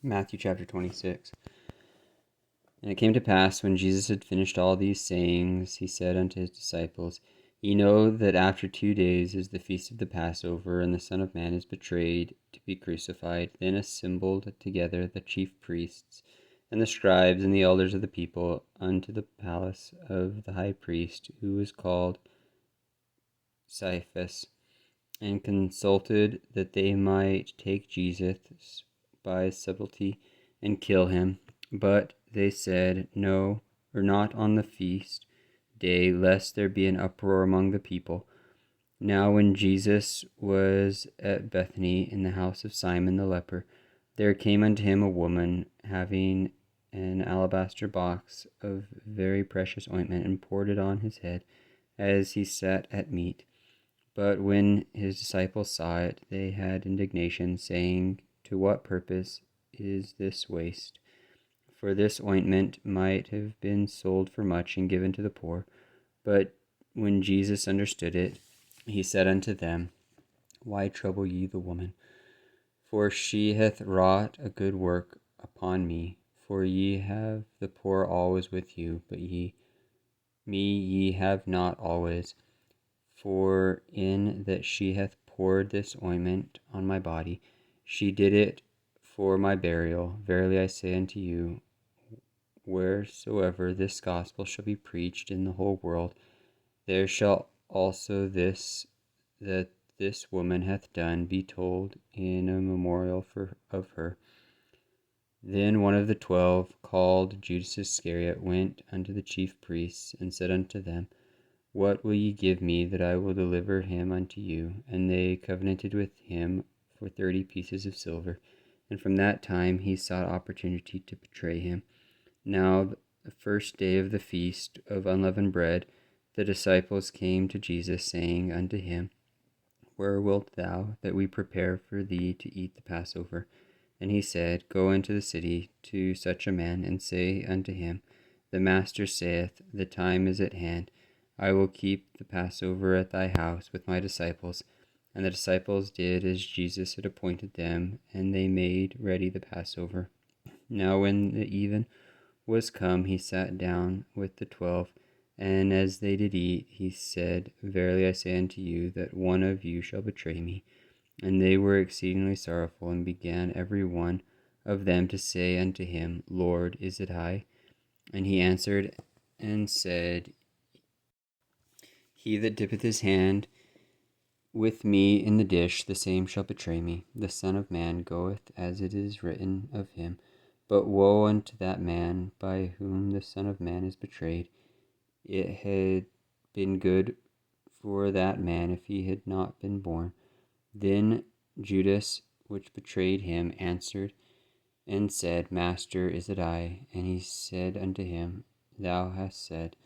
Matthew chapter 26. And it came to pass, when Jesus had finished all these sayings, he said unto his disciples, Ye know that after 2 days is the feast of the Passover, and the Son of Man is betrayed to be crucified. Then assembled together the chief priests, and the scribes, and the elders of the people, unto the palace of the high priest, who was called Caiaphas, and consulted that they might take Jesus by subtlety and kill him. But they said, No, or not on the feast day, lest there be an uproar among the people. Now when Jesus was at Bethany in the house of Simon the leper, there came unto him a woman having an alabaster box of very precious ointment, and poured it on his head as he sat at meat. But when his disciples saw it, they had indignation, saying, To what purpose is this waste? For this ointment might have been sold for much and given to the poor. But when Jesus understood it, he said unto them, Why trouble ye the woman? For she hath wrought a good work upon me. For ye have the poor always with you, but me ye have not always. For in that she hath poured this ointment on my body, she did it for my burial. Verily I say unto you, wheresoever this gospel shall be preached in the whole world, there shall also this that this woman hath done be told in a memorial of her. Then one of the 12, called Judas Iscariot, went unto the chief priests, and said unto them, What will ye give me that I will deliver him unto you? And they covenanted with him for 30 pieces of silver. And from that time he sought opportunity to betray him. Now the first day of the feast of unleavened bread, the disciples came to Jesus, saying unto him, Where wilt thou that we prepare for thee to eat the Passover? And he said, Go into the city to such a man, and say unto him, The Master saith, The time is at hand. I will keep the Passover at thy house with my disciples. And the disciples did as Jesus had appointed them, and they made ready the Passover. Now when the even was come, he sat down with the 12, and as they did eat, he said, Verily I say unto you, that one of you shall betray me. And they were exceedingly sorrowful, and began every one of them to say unto him, Lord, is it I? And he answered and said, He that dippeth his hand with me in the dish, the same shall betray me. The Son of Man goeth as it is written of him. But woe unto that man by whom the Son of Man is betrayed. It had been good for that man if he had not been born. Then Judas, which betrayed him, answered and said, Master, is it I? And he said unto him, Thou hast said.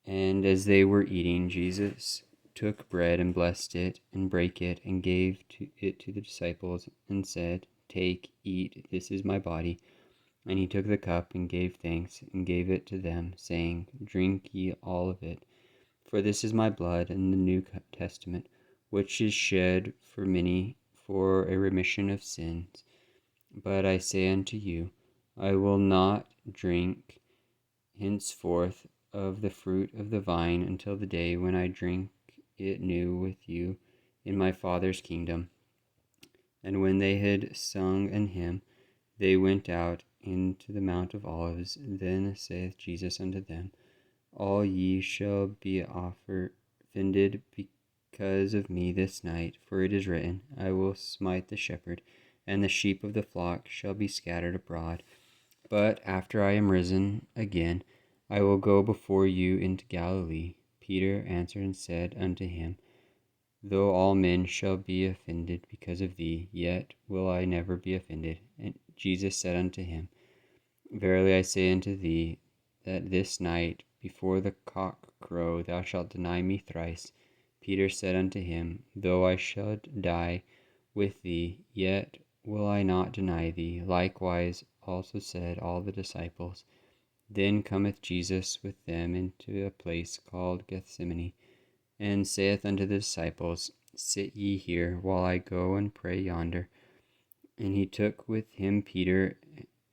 And as they were eating, Jesus took bread and blessed it, and brake it, and gave it to the disciples, and said, Take, eat, this is my body. And he took the cup, and gave thanks, and gave it to them, saying, Drink ye all of it, for this is my blood in the New Testament, which is shed for many for a remission of sins. But I say unto you, I will not drink henceforth of the fruit of the vine until the day when I drink it new with you in my Father's kingdom. And when they had sung an hymn, they went out into the Mount of Olives. Then saith Jesus unto them, All ye shall be offended because of me this night, for it is written, I will smite the shepherd, and the sheep of the flock shall be scattered abroad. But after I am risen again, I will go before you into Galilee. Peter answered and said unto him, Though all men shall be offended because of thee, yet will I never be offended. And Jesus said unto him, Verily I say unto thee, that this night, before the cock crow, thou shalt deny me thrice. Peter said unto him, Though I should die with thee, yet will I not deny thee. Likewise also said all the disciples. Then cometh Jesus with them into a place called Gethsemane, and saith unto the disciples, Sit ye here, while I go and pray yonder. And he took with him Peter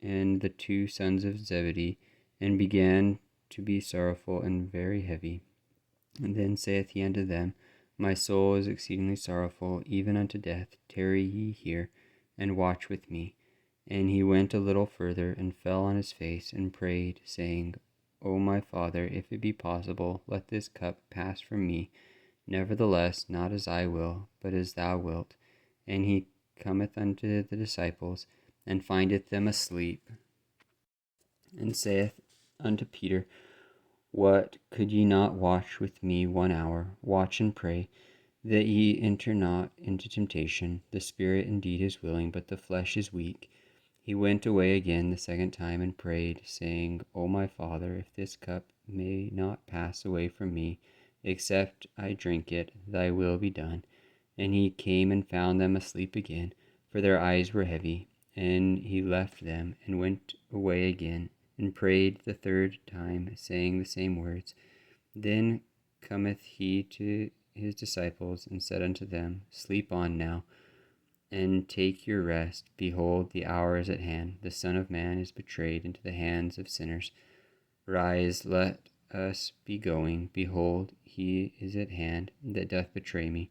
and the two sons of Zebedee, and began to be sorrowful and very heavy. And then saith he unto them, My soul is exceedingly sorrowful, even unto death. Tarry ye here, and watch with me. And he went a little further, and fell on his face, and prayed, saying, O my Father, if it be possible, let this cup pass from me. Nevertheless, not as I will, but as thou wilt. And he cometh unto the disciples, and findeth them asleep, and saith unto Peter, What, could ye not watch with me 1 hour? Watch and pray, that ye enter not into temptation. The spirit indeed is willing, but the flesh is weak. He went away again the second time, and prayed, saying, O my Father, if this cup may not pass away from me, except I drink it, thy will be done. And he came and found them asleep again, for their eyes were heavy. And he left them, and went away again, and prayed the third time, saying the same words. Then cometh he to his disciples, and said unto them, Sleep on now, and take your rest. Behold, the hour is at hand. The Son of Man is betrayed into the hands of sinners. Rise, let us be going. Behold, he is at hand that doth betray me.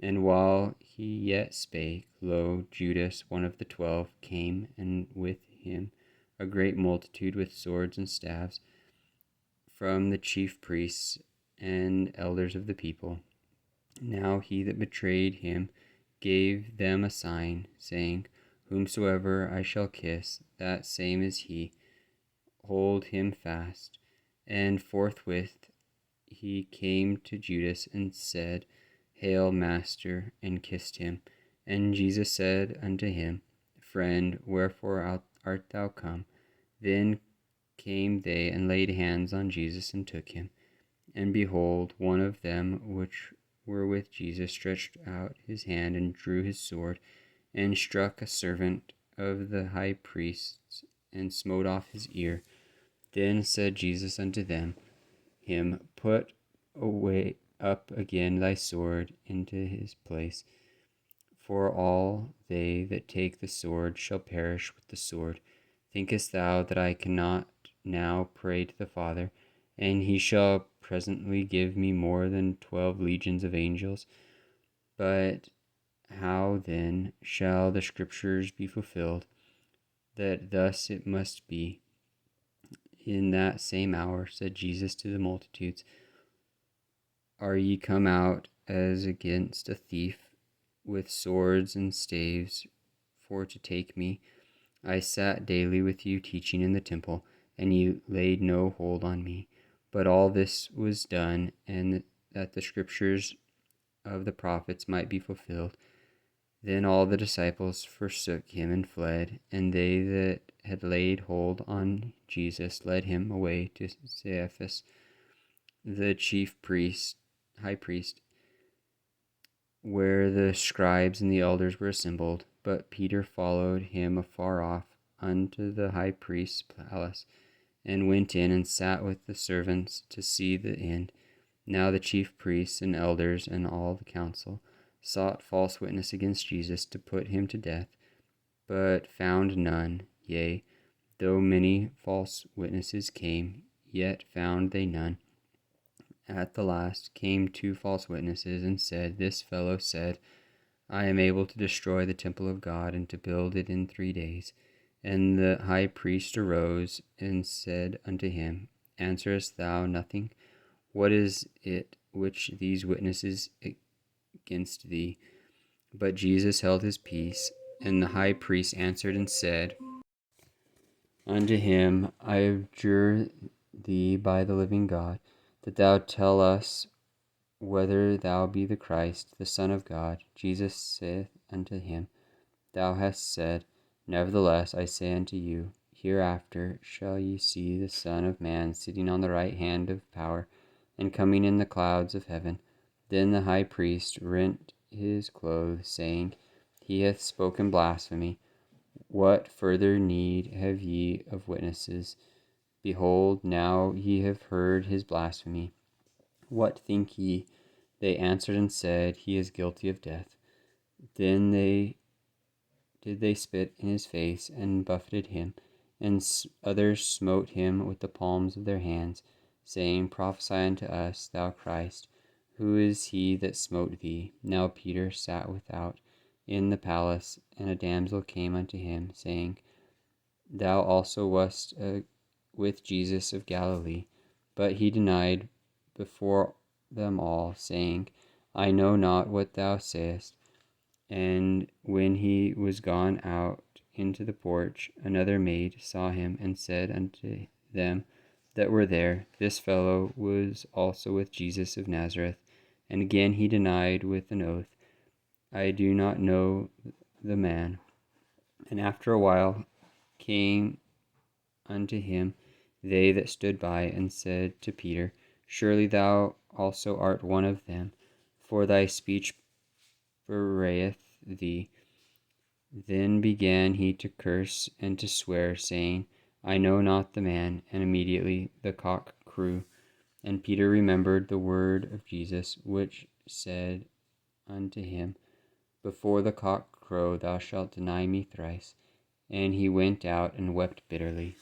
And while he yet spake, lo, Judas, one of the 12, came, and with him a great multitude with swords and staves, from the chief priests and elders of the people. Now he that betrayed him gave them a sign, saying, Whomsoever I shall kiss, that same is he. Hold him fast. And forthwith he came to Judas, and said, Hail, Master, and kissed him. And Jesus said unto him, Friend, wherefore art thou come? Then came they, and laid hands on Jesus, and took him. And behold, one of them which were with Jesus stretched out his hand, and drew his sword, and struck a servant of the high priest's, and smote off his ear. Then said Jesus unto him, Put away up again thy sword into his place. For all they that take the sword shall perish with the sword. Thinkest thou that I cannot now pray to the Father, and he shall presently give me more than 12 legions of angels? But how then shall the scriptures be fulfilled, that thus it must be? In that same hour said Jesus to the multitudes, Are ye come out as against a thief, with swords and staves, for to take me? I sat daily with you teaching in the temple, and ye laid no hold on me. But all this was done, and that the scriptures of the prophets might be fulfilled. Then all the disciples forsook him and fled, and they that had laid hold on Jesus led him away to Caiaphas, the high priest, where the scribes and the elders were assembled. But Peter followed him afar off unto the high priest's palace, and went in and sat with the servants to see the end. Now the chief priests and elders and all the council sought false witness against Jesus to put him to death, but found none. Yea, though many false witnesses came, yet found they none. At the last came 2 false witnesses, and said, This fellow said, I am able to destroy the temple of God, and to build it in 3 days. And the high priest arose, and said unto him, Answerest thou nothing? What is it which these witnesses against thee? But Jesus held his peace. And the high priest answered and said unto him, I adjure thee by the living God, that thou tell us whether thou be the Christ, the Son of God. Jesus saith unto him, Thou hast said. Nevertheless, I say unto you, hereafter shall ye see the Son of Man sitting on the right hand of power, and coming in the clouds of heaven. Then the high priest rent his clothes, saying, He hath spoken blasphemy. What further need have ye of witnesses? Behold, now ye have heard his blasphemy. What think ye? They answered and said, He is guilty of death. Then they did they spit in his face and buffeted him, and others smote him with the palms of their hands, saying, Prophesy unto us, thou Christ. Who is he that smote thee? Now Peter sat without in the palace, and a damsel came unto him, saying, Thou also wast with Jesus of Galilee. But he denied before them all, saying, I know not what thou sayest. And when he was gone out into the porch, another maid saw him, and said unto them that were there, This fellow was also with Jesus of Nazareth. And again he denied with an oath, I do not know the man. And after a while came unto him they that stood by, and said to Peter, Surely thou also art one of them, for thy speech bewrayeth thee. Then began he to curse and to swear, saying, I know not the man. And immediately the cock crew. And Peter remembered the word of Jesus, which said unto him, Before the cock crow, thou shalt deny me thrice. And he went out and wept bitterly.